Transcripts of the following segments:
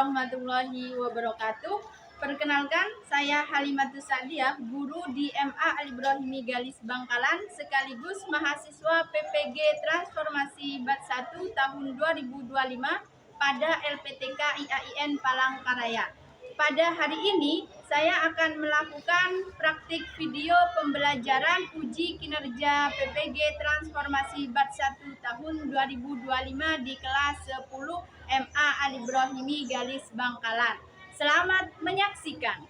warahmatullahi wabarakatuh. Perkenalkan, saya Halimatus Sa'diyah, guru di MA Al-Ibrahimi Galis Bangkalan, sekaligus mahasiswa PPG Transformasi Bat 1 tahun 2025 pada LPTK IAIN Palangkaraya. Pada hari ini, saya akan melakukan praktik video pembelajaran uji kinerja PPG Transformasi Bat 1 tahun 2025 di kelas 10 MA Al-Ibrahimi Galis Bangkalan. Selamat menyaksikan.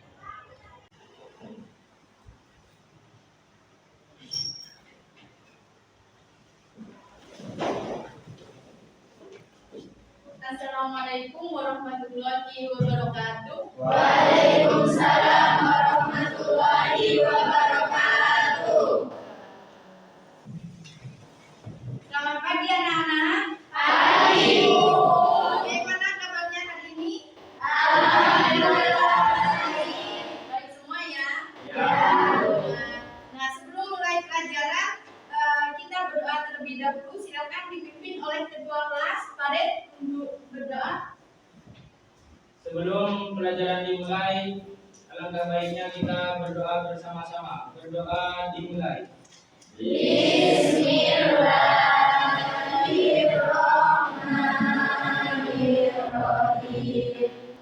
Assalamualaikum warahmatullahi wabarakatuh. Waalaikumsalam warahmatullahi wabarakatuh. Selamat pagi anak-anak. Pagi, Bu. Bagaimana kabarnya hari ini? Alhamdulillah. Baik semua ya? Ya. Nah, sebelum mulai pelajaran, kita berdoa terlebih dahulu. Silakan dipimpin oleh ketua kelas. Farid untuk berdoa. Sebelum pelajaran dimulai, alangkah baiknya kita berdoa bersama-sama. Berdoa dimulai. Bismillahirrahmanirrahim.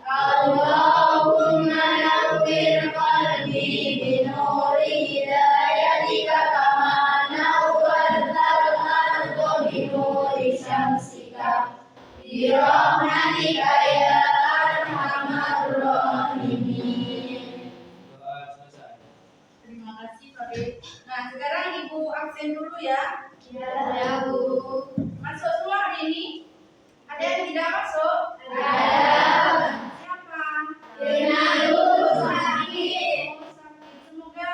Allahumma nawwir qalbi binuri hidayatika kama nawwartal arda binuri syamsika birahmatika ya arhamar rahimin. Doa selesai. Terima kasih Farid. Nah, sekarang Ibu absen dulu ya. Ya, Bu. Masuk semua hari ini? Ada yang tidak masuk? Ada. Siapa? Inalul sakit. Semoga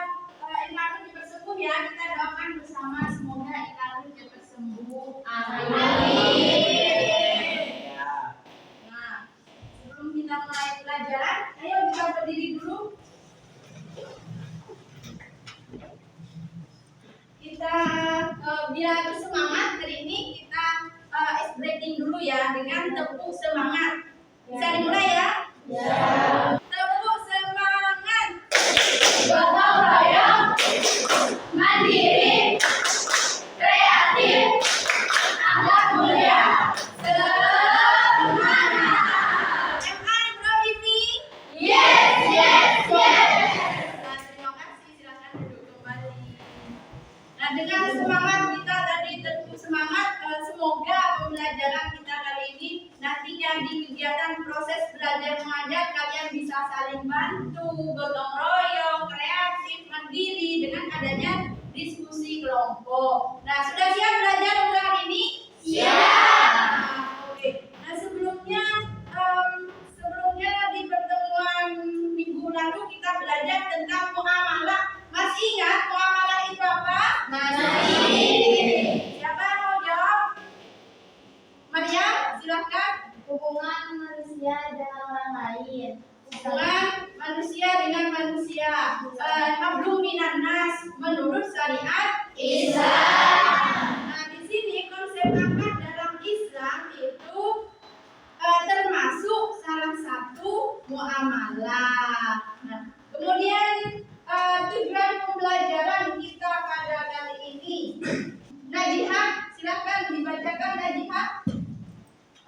Inalul cepat sembuh ya. Kita doakan bersama semoga Inalul cepat sembuh. Amin. Nah, sebelum kita mulai pelajaran, ayo kita berdiri dulu. Kita biar semangat hari ini kita ice breaking dulu ya dengan tepuk semangat. Bisa dimulai ya? Ya. Tepuk semangat. Gotong royong, mandiri, kreatif, akhlak mulia, semangat. MA Ibrahimi. Yes, yes, yes. Nah, terima kasih. Silakan duduk kembali. Nah, dengan semangat kita tadi tepuk semangat, semoga pembelajaran kita kali ini nantinya di kegiatan proses belajar mengajar kalian bisa saling bantu, gotong royong, kreatif, mandiri dengan adanya diskusi kelompok. Nah, sudah siap belajar untuk hari ini? Siap. Nah, oke. Nah, sebelumnya di pertemuan minggu lalu kita belajar tentang muamalah. Masih ingat muamalah itu apa? Masih. Siapa yang mau jawab? Maryam, silakan. Hubungan manusia dengan orang lain. Hubungan manusia dengan manusia. Hablum minan nas menurut syariat Islam. Nah, di sini konsep akad dalam Islam itu termasuk salah satu muamalah. Nah, kemudian tujuan pembelajaran kita pada kali ini. Najihah, silakan dibacakan Najihah.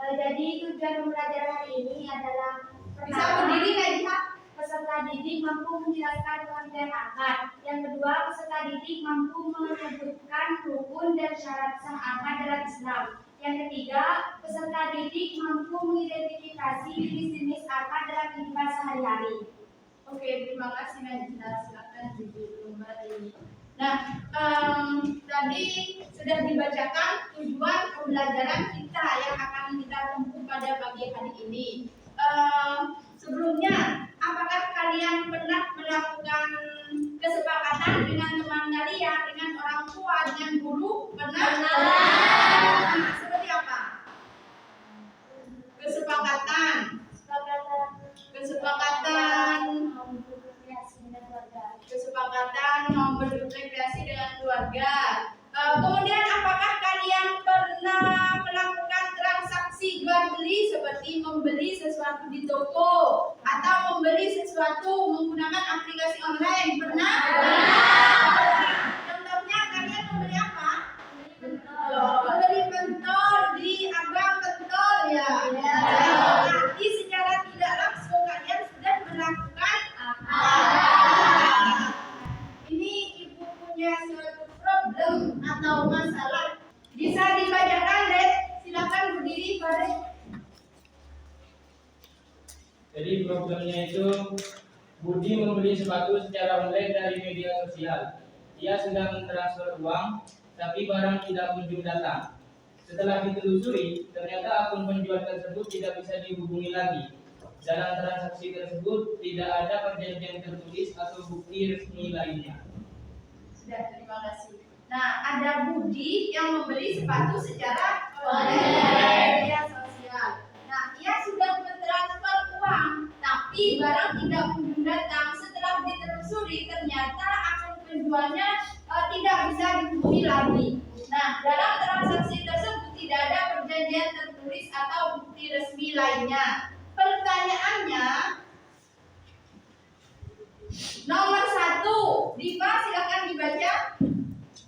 Jadi tujuan pembelajaran hari ini adalah Bisa berdiri Najihah. peserta didik mampu menjelaskan pengertian akad. Yang kedua, peserta didik mampu menyebutkan rukun dan syarat sah akad dalam Islam. Yang ketiga, peserta didik mampu mengidentifikasi jenis-jenis akad dalam kehidupan sehari-hari. Oke, terima kasih Najihah. Silakan duduk kembali. Nah, tadi sudah dibacakan tujuan pembelajaran kita yang akan kita tempuh pada pagi hari ini. Sebelumnya, apakah kalian pernah melakukan kesepakatan dengan teman kalian, dengan orang tua, dengan guru? Pernah? Nah, seperti apa? Kesepakatan mau berrekreasi dengan keluarga. Kemudian apakah kalian pernah melakukan transaksi jual beli seperti seperti membeli sesuatu di toko atau membeli sesuatu menggunakan aplikasi online. Pernah? Contohnya kalian membeli apa? Membeli pentol di abang pentol ya. Berarti secara tidak langsung kalian sudah melakukan apa? Ini ibu punya suatu problem atau masalah. Bisa dibacakan, Red? Silakan berdiri, Red. Jadi problemnya itu Budi membeli sepatu secara online dari media sosial. Ia sedang mentransfer uang, tapi barang tidak kunjung datang. Setelah ditelusuri, ternyata akun penjual tersebut tidak bisa dihubungi lagi. Dalam transaksi tersebut tidak ada perjanjian tertulis atau bukti resmi lainnya. Sudah, terima kasih. Nah, ada Budi yang membeli sepatu secara online media sosial. Nah, ia sudah mentransfer uang, tapi barang tidak kunjung datang. Setelah ditelusuri, ternyata akun penjualnya tidak bisa dihubungi lagi. Nah, dalam transaksi tersebut tidak ada perjanjian tertulis atau bukti resmi lainnya. Pertanyaannya, nomor 1, Diva silakan dibaca.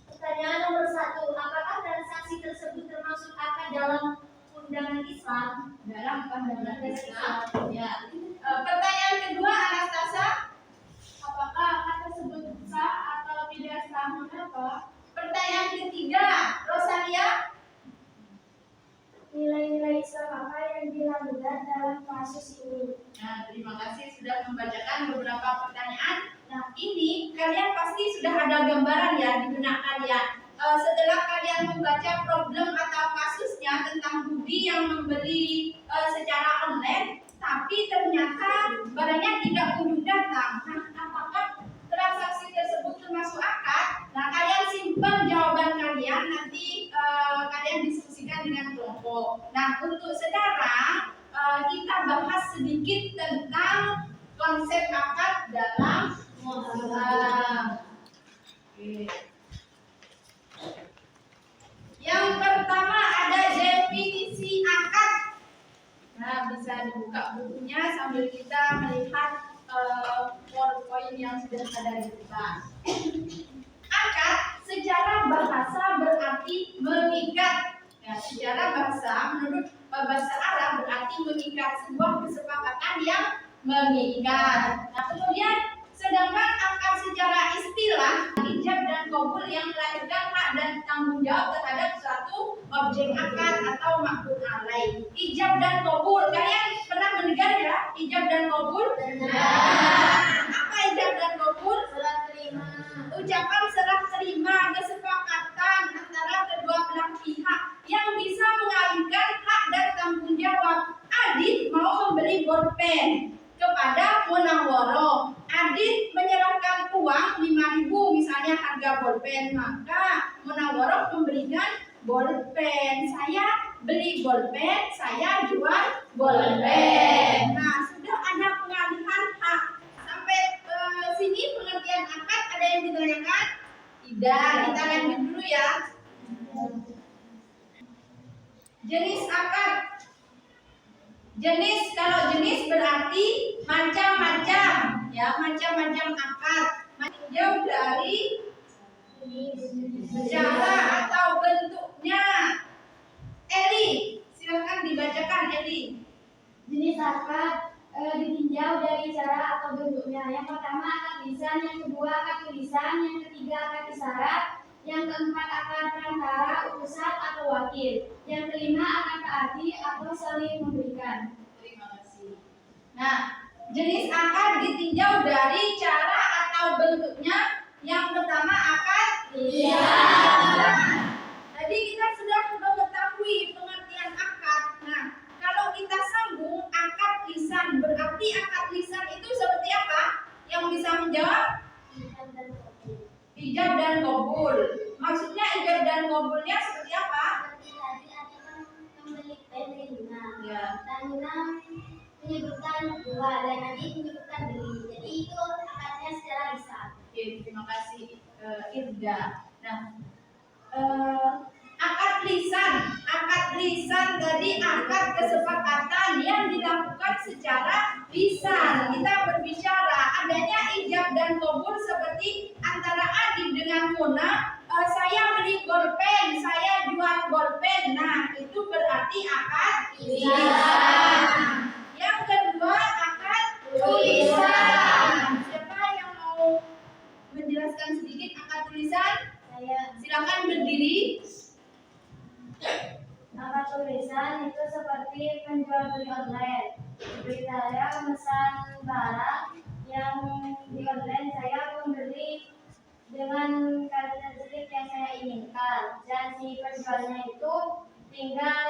Pertanyaan nomor 1, apakah transaksi tersebut termasuk akad dalam undangan Islam? Dalam pandangan Islam. Ya. Pertanyaan kedua, Anastasia. Apakah akad tersebut sah atau tidak sah? Mengapa? Pertanyaan ketiga, Rosalia. Nilai-nilai Islam apa yang dilanggar dalam kasus ini? Nah, terima kasih sudah membacakan beberapa pertanyaan. Nah, ini kalian pasti sudah ada gambaran ya di benak kalian. Setelah kalian membaca problem atau kasusnya tentang Budi yang membeli secara online, tapi ternyata barangnya tidak kunjung datang. Nah, apakah transaksi tersebut termasuk akad? Nah, kalian simpan jawaban kalian, nanti kalian diskusikan dengan kelompok. Nah, untuk sekarang kita bahas sedikit tentang konsep akad dalam muamalah. Yang pertama ada definisi akad. Nah, bisa dibuka bukunya sambil kita melihat PowerPoint yang sudah ada di depan. Akad secara bahasa berarti mengikat. Ya, secara bahasa menurut bahasa Arab berarti mengikat, sebuah kesepakatan yang mengikat. Nah, kemudian sedangkan akad secara istilah ijab dan qabul yang melahirkan hak dan tanggung jawab terhadap suatu objek akad atau maqbul alaih. Ijab dan qabul, kalian pernah mendengar ya ijab dan qabul? Apa ijab dan qabul? Serah terima. Ucapan serah terima, kesepakatan antara kedua belah pihak yang bisa mengalihkan hak dan tanggung jawab. Adit mau membeli bolpen kepada Munawwaro. Adit menyerahkan uang 5.000 misalnya harga bolpen, maka Munawwaro memberikan bolpen. Saya beli bolpen, saya jual bolpen. Nah, sudah ada pengalihan hak. Sampai sini pengertian akad ada yang ditanyakan? Tidak, kita lanjut dulu ya. Jenis akad. Jenis, kalau jenis berarti macam-macam, ya, macam-macam akad. Jauh dari cara atau bentuknya. Eli, silakan dibacakan Eli. Jenis akad ditinjau dari cara atau bentuknya. Yang pertama akad lisan, yang kedua akad tulisan, yang ketiga akad isyarat, yang keempat akad perantara, utusan atau wakil, yang kelima akad taati atau saling memberikan. Terima kasih. Nah, jenis akad ditinjau dari cara atau bentuknya. Yang pertama akad lisan. Jadi kita sudah mengetahui pengertian akad. Nah, kalau kita sambung akad lisan, berarti akad lisan itu seperti apa? Yang bisa menjawab? Ijab dan qabul. Maksudnya ijab dan qabulnya seperti apa? Ya. Dan menyebutkan dua dan nanti menyebutkan beli. Jadi itu akadnya secara lisan. Oke, terima kasih Irda. Nah, Akad lisan tadi akad kesepakatan yang dilakukan secara lisan. Kita berbicara adanya ijab dan kabul seperti antara Adib dengan Muna. Saya beli bolpen, saya jual bolpen. Nah, itu berarti akad lisan. Yang kedua akad tulisan. Siapa yang mau menjelaskan sedikit akad tulisan? Saya. Silakan berdiri. Akad tulisan itu seperti penjual beli online. Seperti saya memesan barang yang di online, saya membeli dengan karakteristik yang saya inginkan, dan si penjualnya itu tinggal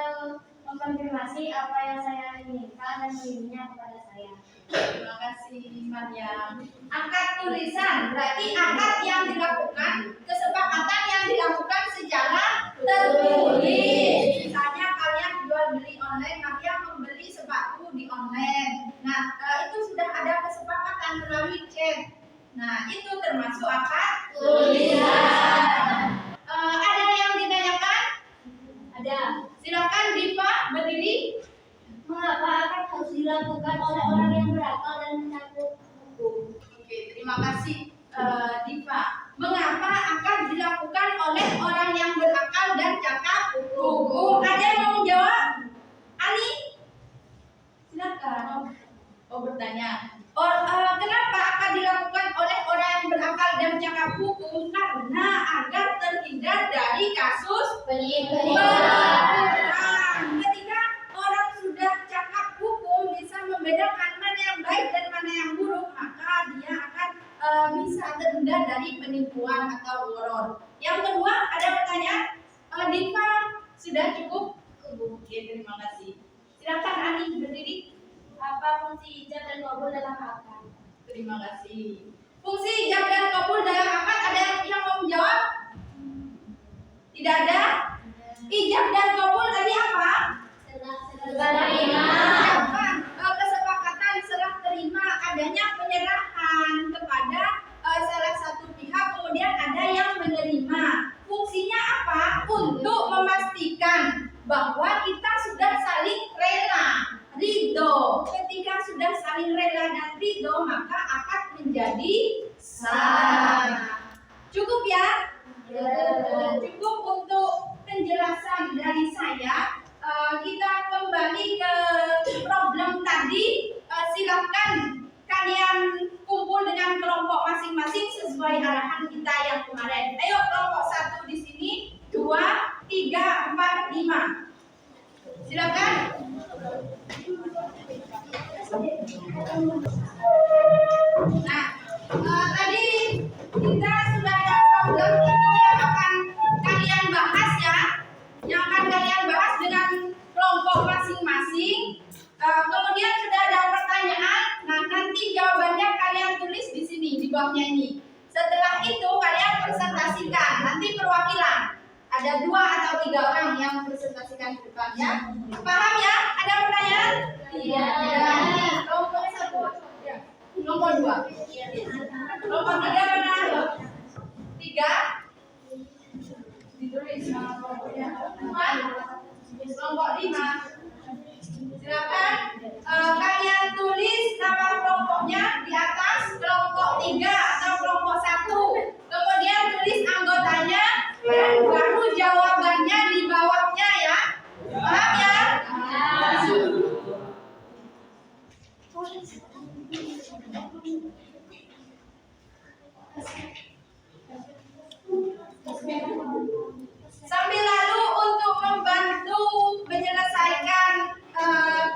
mengkonfirmasi apa yang saya inginkan dan mengirimnya kepada saya. Terima kasih Maryam. Akad tulisan berarti akad yang dilakukan, kesepakatan yang dilakukan secara tertulis. Misalnya kalian jual beli online, Maryam membeli sepatu di online. Nah, itu sudah ada kesepakatan melalui chat. Nah, itu termasuk akad tulisan. Ada yang ditanyakan? Ada. Silakan Diva berdiri. Mengapa akad harus dilakukan oleh orang yang berakal dan mencakup hukum? Oke, terima kasih Diva. Mengapa akad dilakukan oleh orang yang berakal dan cakap hukum? Ada yang mau menjawab? Ali? Silakan. Oh, bertanya. Kenapa akad dilakukan oleh orang yang berakal dan cakap hukum? Karena agar terhindar dari kasus penipuan. Ketika orang sudah cakap hukum bisa membedakan mana yang baik dan mana yang buruk, maka dia akan bisa terhindar dari penipuan atau gharar. Yang kedua, ada pertanyaan? Diva, sudah cukup? Oke, terima kasih. Silakan Ani berdiri. Apa fungsi ijab dan kabul dalam akad? Terima kasih. Fungsi ijab dan kabul dalam akad, ada yang mau menjawab? Tidak ada? Ijab dan kabul tadi apa? Ucapan, kesepakatan serah terima, adanya penyerahan kepada salah satu pihak, kemudian ada yang menerima. Fungsinya apa? Untuk memastikan bahwa kita sudah saling rela, ridho. Ketika sudah saling rela dan ridho, maka akad menjadi sah. Cukup ya? Cukup untuk penjelasan dari saya. Kita kembali ke problem tadi. Silahkan kalian kumpul dengan kelompok masing-masing sesuai arahan kita yang kemarin. Ayo kelompok 1 di sini, 2, 3, 4, 5. Silakan. Nah, tadi kita sudah ada problem itu yang akan kalian bahas ya, yang akan kalian bahas dengan kelompok masing-masing. Kemudian sudah ada pertanyaan, nah nanti jawabannya kalian tulis di sini di bawahnya ini. Setelah itu kalian presentasikan, nanti perwakilan. Ada 2 atau 3 orang yang presentasikan ke depannya. Paham ya? Ada pertanyaan? Iya. Kelompok 1. Ya. Kelompok 2. Kelompok 3 mana? 3. Ditulis nama kelompoknya. 4. Kelompok 5. Silakan kalian tulis nama kelompoknya di atas kelompok 3 atau kelompok 1. Kemudian tulis anggotanya dan baru jawabannya di bawahnya ya. Paham ya? Sambil lalu untuk membantu menyelesaikan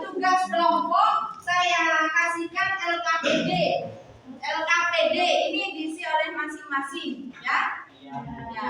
tugas kelompok, saya kasihkan LKPD. LKPD ini diisi oleh masing-masing, ya. Ya.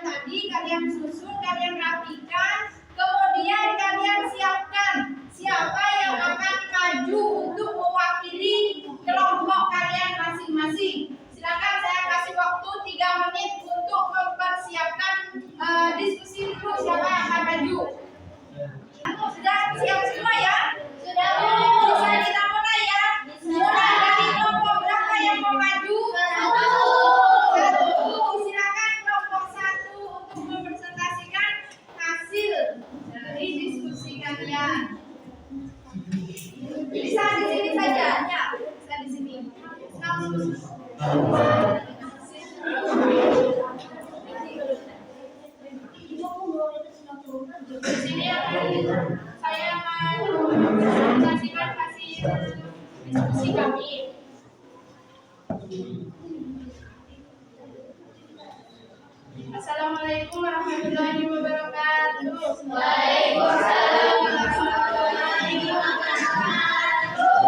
tadi kalian susun, kalian rapikan, kemudian kalian siapkan siapa yang akan maju untuk mewakili kelompok kalian masing-masing. Silakan saya kasih waktu 3 menit untuk mempersiapkan diskusi dulu siapa yang akan maju. Sudah siap semua ya? Sudah. Bisa kita mulai ya? Mulai dari kelompok berapa yang mau maju? Satu. Silakan kelompok 1 untuk mempresentasikan hasil dari diskusi kalian. Bisa di sini saja, ya. Bisa di sini. Di sini saya akan mempresentasikan hasil diskusi kami. Assalamualaikum warahmatullahi wabarakatuh. Waalaikumsalam warahmatullahi wabarakatuh.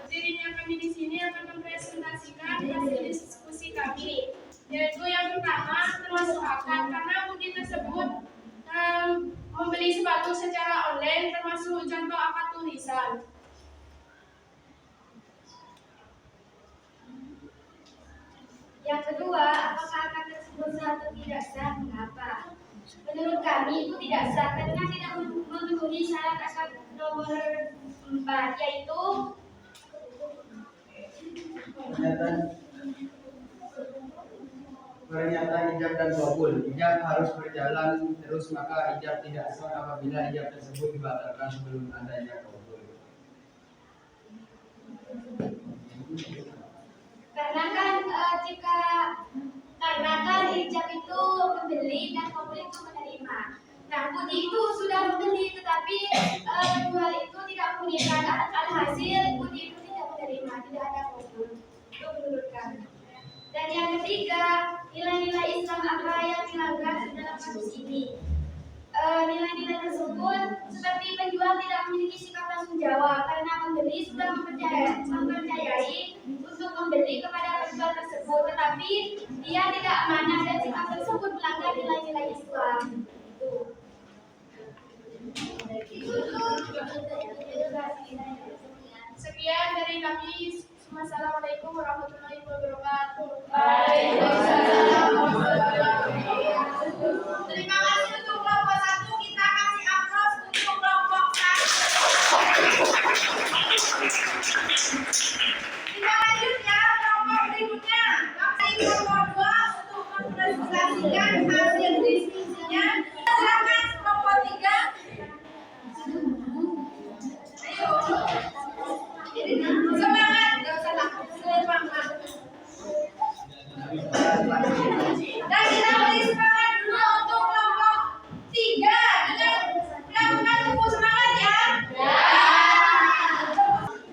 Dirinya kami di sini akan mempresentasikan hasil diskusi kami, yaitu yang pertama termasuk akad, karena bukti tersebut membeli sepatu secara online termasuk contoh akad tulisan. Yang kedua, apakah akad tersebut sah atau tidak sah? Mengapa? Menurut kami itu tidak sah karena tidak memenuhi syarat akad nomor 4, yaitu ternyata ijab dan kabul. Ijab harus berjalan terus, maka ijab tidak sah apabila ijab tersebut dibatalkan sebelum adanya kabul. karena kan ijab itu membeli dan kabul itu menerima. Nah, budi itu sudah membeli tetapi penjual itu tidak memberikan, alhasil budi itu tidak menerima, tidak ada kabul. Itu menurut kami. Dan yang ketiga, nilai-nilai Islam apa yang dilanggar dalam kasus ini? Nilai-nilai tersebut seperti penjual tidak memiliki sikap tanggung jawab karena pembeli sudah mempercayai untuk membeli kepada penjual tersebut, tetapi dia tidak amanah dan sikap tersebut melanggar nilai-nilai Islam. Sekian dari kami. Assalamualaikum warahmatullahi wabarakatuh. Waalaikumsalam warahmatullahi wabarakatuh. Terima kasih untuk kelompok 1. Kita kasih aplaus untuk kelompok 1. Kita lanjut ya kelompok berikutnya. Kelompok 2 untuk mempresentasikan hasil diskusinya. Silakan kelompok 3. Semangat, gak usah takut, semangat. Dan kita beri semangat dulu untuk kelompok 3 dengan melakukan tepuk semangat ya.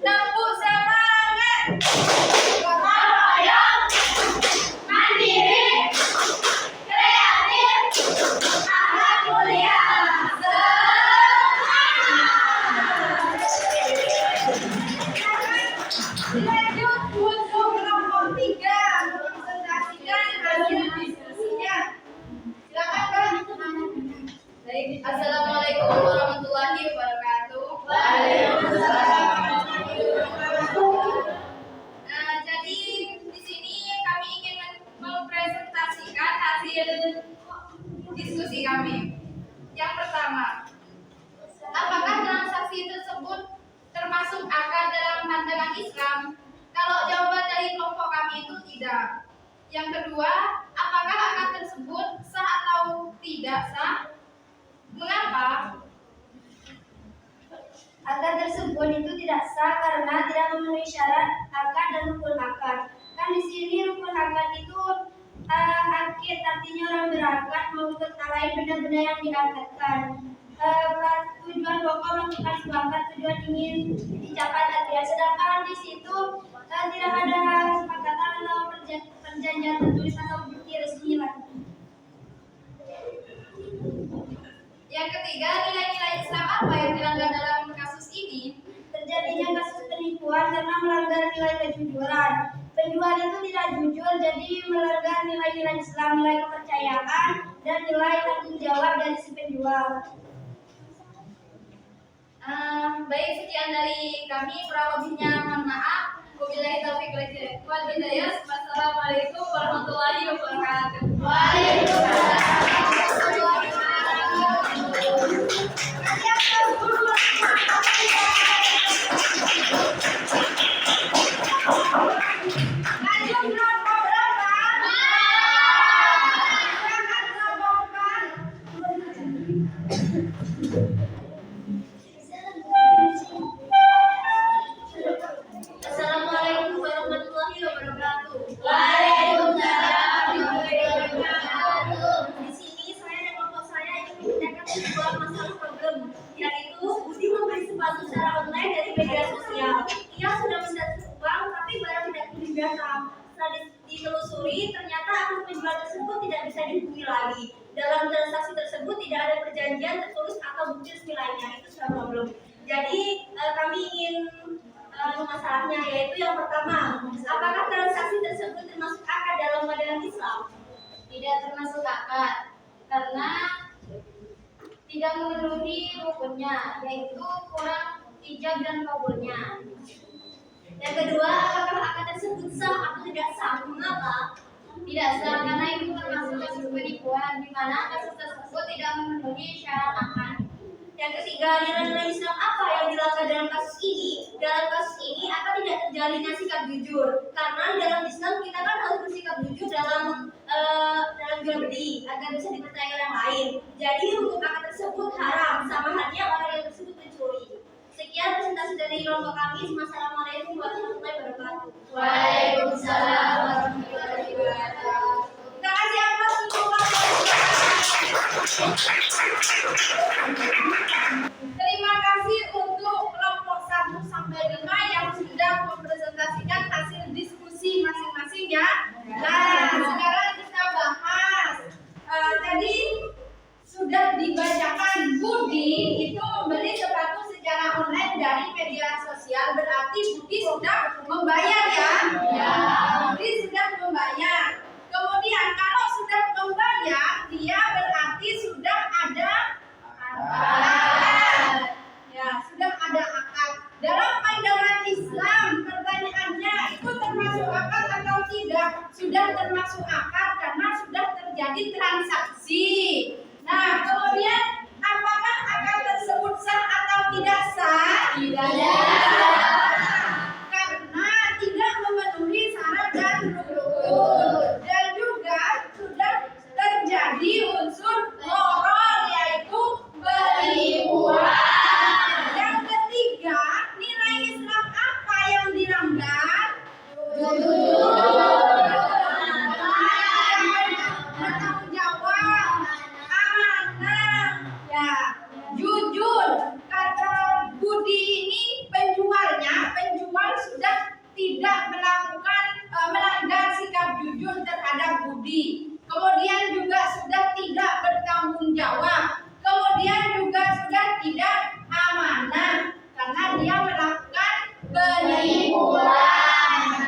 Tepuk semangat. Gotong-royong, mandiri, kreatif, akhlak mulia, Lanjut untuk kelompok 3 mempresentasikan hasil diskusinya. Silakan Kak. Baik, assalamualaikum warahmatullahi wabarakatuh. Jadi di sini kami ingin mempresentasikan hasil diskusi kami. Yang pertama, apakah transaksi tersebut termasuk akad dalam pandangan Islam? Kalau jawaban dari kelompok kami itu tidak. Yang kedua, apakah akad tersebut sah atau tidak sah? Mengapa? Akad tersebut itu tidak sah karena tidak memenuhi syarat akad dan rukun akad. Kan di sini rukun akad itu akid, artinya orang berakad mengikut lain benda-benda yang diakadkan. Tujuan pokok melakukan sebuah akad, tujuan ingin dicapai akad. Sedangkan di situ tidak ada kesepakatan atau perjanjian tertulis atau bukti resmi lagi. Yang ketiga, nilai-nilai Islam apa yang dilanggar dalam kasus ini? Terjadinya kasus penipuan karena melanggar nilai kejujuran, penjual itu tidak jujur, jadi melanggar nilai-nilai Islam, nilai kepercayaan, dan nilai tanggung jawab dari si penjual. Baik, sekian dari kami. Kurang lebihnya mohon maaf. Wabillahi taufiq wal hidayah. Wassalamualaikum warahmatullahi wabarakatuh. Assalamualaikum warahmatullahi wabarakatuh. Di sini saya dan kelompok saya ingin menceritakan sebuah masalah problem, yaitu Budi membeli sepatu secara online dari media sosial. Ia sudah mendapat uang, tapi barang tidak kunjung datang. Setelah ditelusuri, ternyata akun penjual tersebut tidak bisa dihubungi lagi. Dalam transaksi tersebut tidak ada perjanjian tertulis atau bukti resmi lainnya. Itu sudah problem. Jadi kami ingin masalahnya, yaitu yang pertama, apakah transaksi tersebut termasuk akad dalam pandangan Islam? Tidak termasuk akad karena tidak memenuhi rukunnya, yaitu kurang ijab dan kabulnya. Yang kedua, apakah akad tersebut sah atau tidak sah? Mengapa? Tidak sah karena itu termasuk kasus penipuan, di mana kasus tersebut tidak memenuhi syarat akad. Yang ketiga, nilai-nilai Islam apa yang dilanggar dalam kasus ini? Dalam kasus ini akan tidak terjalinnya sikap jujur, karena dalam Islam kita kan harus bersikap jujur dalam jual beli agar bisa dipercaya orang lain. Jadi hukum akad tersebut haram, sama halnya orang yang tersebut mencuri. Sekian presentasi dari kelompok kami. Wassalamualaikum warahmatullahi wabarakatuh. Waalaikumsalam warahmatullahi wabarakatuh. Terima kasih atas Terima kasih untuk kelompok 1 sampai 5 yang sudah mempresentasikan hasil diskusi masing-masing ya. Nah, sekarang kita bahas. Tadi sudah dibacakan Budi itu membeli sepatu secara online dari media sosial, berarti Budi sudah membayar ya. Budi sudah membayar. Kemudian kalau sudah membayar, dia berarti sudah ada akad. Ya, sudah ada akad. Dalam pandangan Islam, pertanyaannya itu termasuk akad atau tidak? Sudah termasuk akad karena sudah terjadi transaksi. Nah, kemudian apakah akad tersebut sah atau tidak sah? Karena tidak memenuhi syarat dan rukun. Dan juga sudah terjadi unsur moral, yaitu penipuan. Yang ketiga, nilai Islam apa yang dilanggar? Bertanggung jawab, amanah, ya, jujur. Kata Budi ini penjual sudah tidak melakukan melanggar sikap jujur terhadap Budi. Kemudian juga sudah tidak bertanggung jawab. Kemudian juga sudah tidak amanah karena dia melakukan penipuan.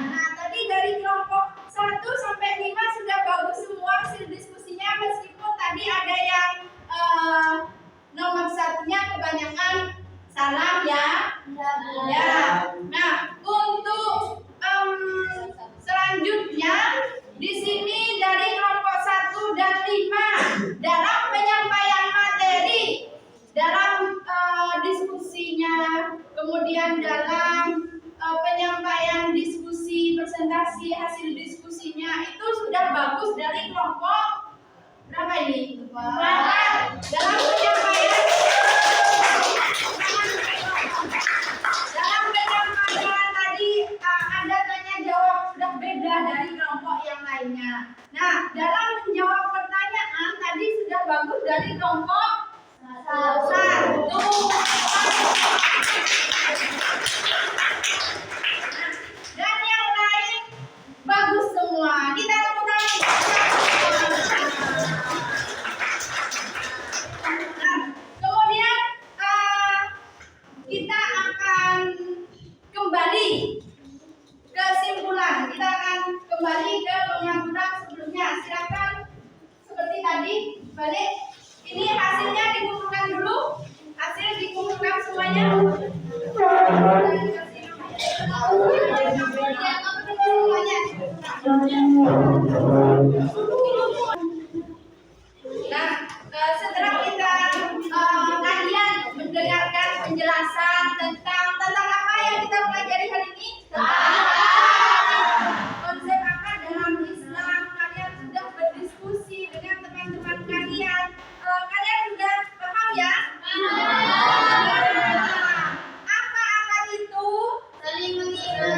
Nah, tadi dari kelompok 1 sampai 5 sudah bagus semua hasil diskusinya, meskipun tadi ada yang nomor 1-nya kebanyakan salah ya. Ya. Nah, untuk selanjutnya di sini dari kelompok 1 dan 5 dalam penyampaian materi, dalam diskusinya, kemudian dalam penyampaian diskusi, presentasi hasil diskusinya itu sudah bagus dari kelompok berapa ini? Dalam penyampaian tadi ada tanya jawab sudah beda dari kelompok yang lainnya. Nah, dalam menjawab pertanyaan tadi sudah bagus dari kelompok 1. Dan yang lain bagus semua. Kita tepuk tangan. Nah, kemudian kita akan kembali kesimpulan. Kita akan Balik. Ini hasilnya dikumpulkan dulu. Hasil dikumpulkan semuanya. Nah, setelah kita kalian mendengarkan penjelasan tentang apa yang kita pelajari hari ini, konsep akad dalam Islam, kalian sudah berdiskusi dengan teman-teman kalian. Kalian sudah paham ya? Apa akad itu? Saling mengikat.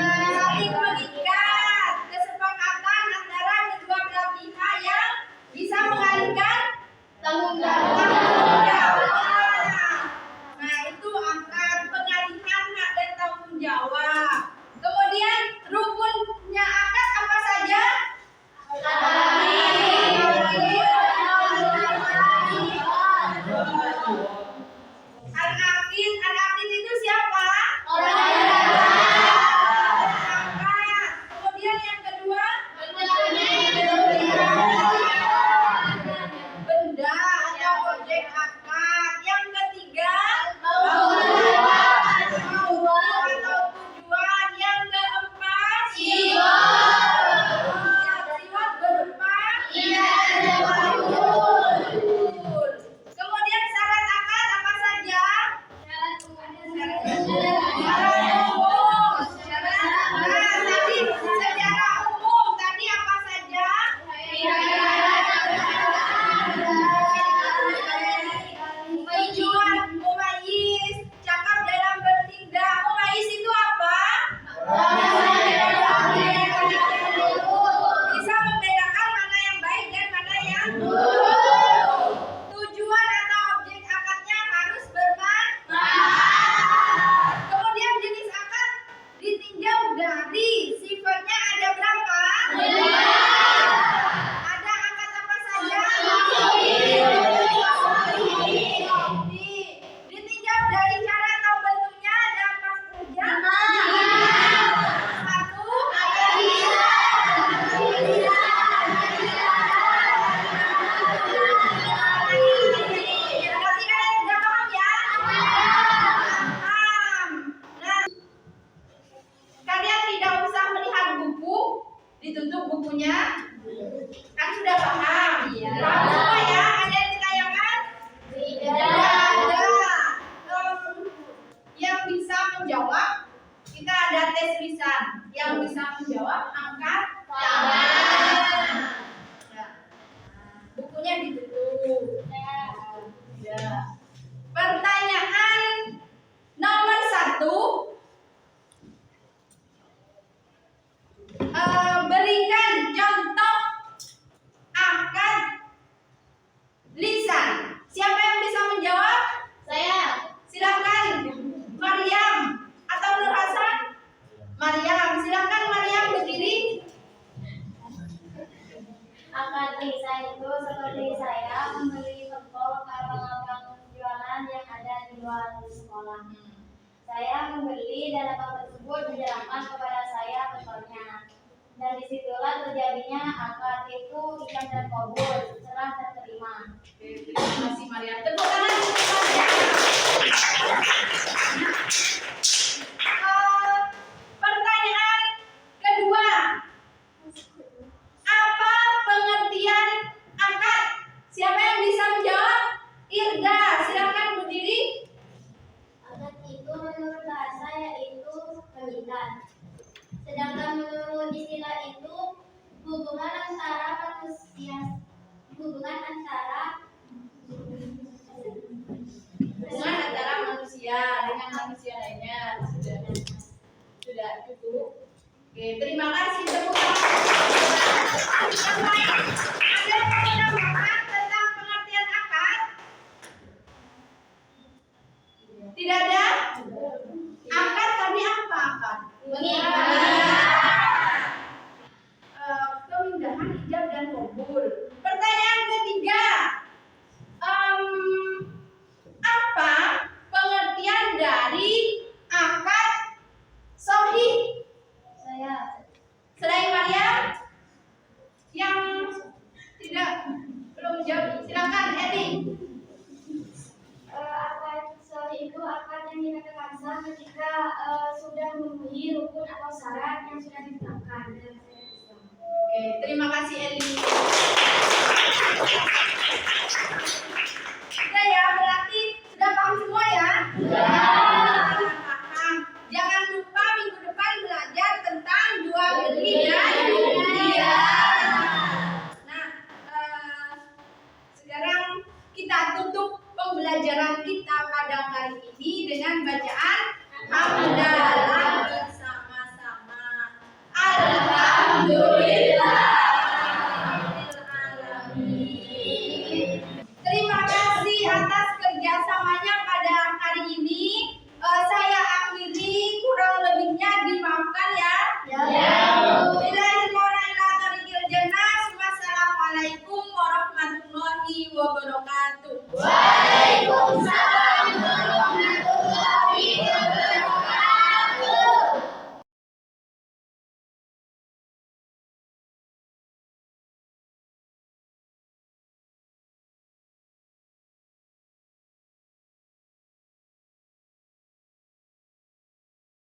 Kesepakatan antara kedua belah pihak yang bisa mengalihkan tanggung jawab. Nah, itu akad pengalihan hak dan tanggung jawab. Kemudian rukunnya akad apa saja? Al-Aqid itu siapa? Akad. Kemudian yang kedua? Benda atau objek akad. Yang ketiga? Maudu atau tujuan. Yang keempat? Siwak berupa? Kemudian syarat akad apa saja? Syarat umum. Tadi secara umum tadi apa saja? Tujuan mumayyiz, cakap dalam bertindak. Mumayyiz itu apa? Bisa membedakan mana yang baik dan mana yang buruk. Tujuan atau objek akadnya harus bermanfaat. Kemudian jenis akad ditinjau dari sifatnya ada berapa? Ada akad apa saja? Ditinjau dari cara atau bentuknya ada apa saja? Satu. Berarti kalian sudah paham ya? Paham. Nah, kalian tidak usah melihat buku, ditutup bukunya. Kan sudah paham? Paham semua ya? Ada yang ditanyakan? Tidak ada. Yang bisa menjawab, kita ada tes lisan. Yang bisa menjawab, angkat tangan. Nah, bukunya ditutup. Ya. Pertanyaan nomor 1. Berikan contoh akad lisan. Siapa yang bisa menjawab? Saya. Silakan. Maryam atau Nur Hasan? Maryam, silakan Maryam berdiri. Akad lisan itu seperti saya membeli toko ke abang-abang jualan yang ada di luar sekolah. Saya membeli dan abang tersebut menjelaskan kepada saya bekalnya. Dan disitulah terjadinya akad itu ikat dan kabul, serah dan terima. Oke, terima kasih Maryam. Tepuk tangan untuk Maryam. Pertanyaan kedua. Apa pengertian akad? Siapa yang bisa menjawab? Irda, silakan berdiri. Akad itu menurut bahasa yaitu mengikat. Sedangkan menurut istilah itu hubungan antara manusia, hubungan antara manusia dengan manusia lainnya. Sudah cukup. Oke, terima kasih. Tepuk tangan. Yang lain, ada yang mau menambahkan tentang pengertian akad? Tidak ada? Akad tadi apa akad? Pemindahan ijab dan kabul. Pertanyaan ketiga. Apa pengertian dari akad sahih? saya Selain Maryam yang tidak Islam ketika sudah memenuhi rukun atau syarat yang sudah ditetapkan dalam syariat Islam. Oke, terima kasih Eli. Sudah ya, berarti sudah paham semua ya? Sudah. Paham. Jangan lupa minggu depan belajar tentang jual beli dan hadiah. Nah, sekarang kita tutup pembelajaran kita pada kali ini dengan bacaan hamdalah bersama-sama. Alhamdulillah.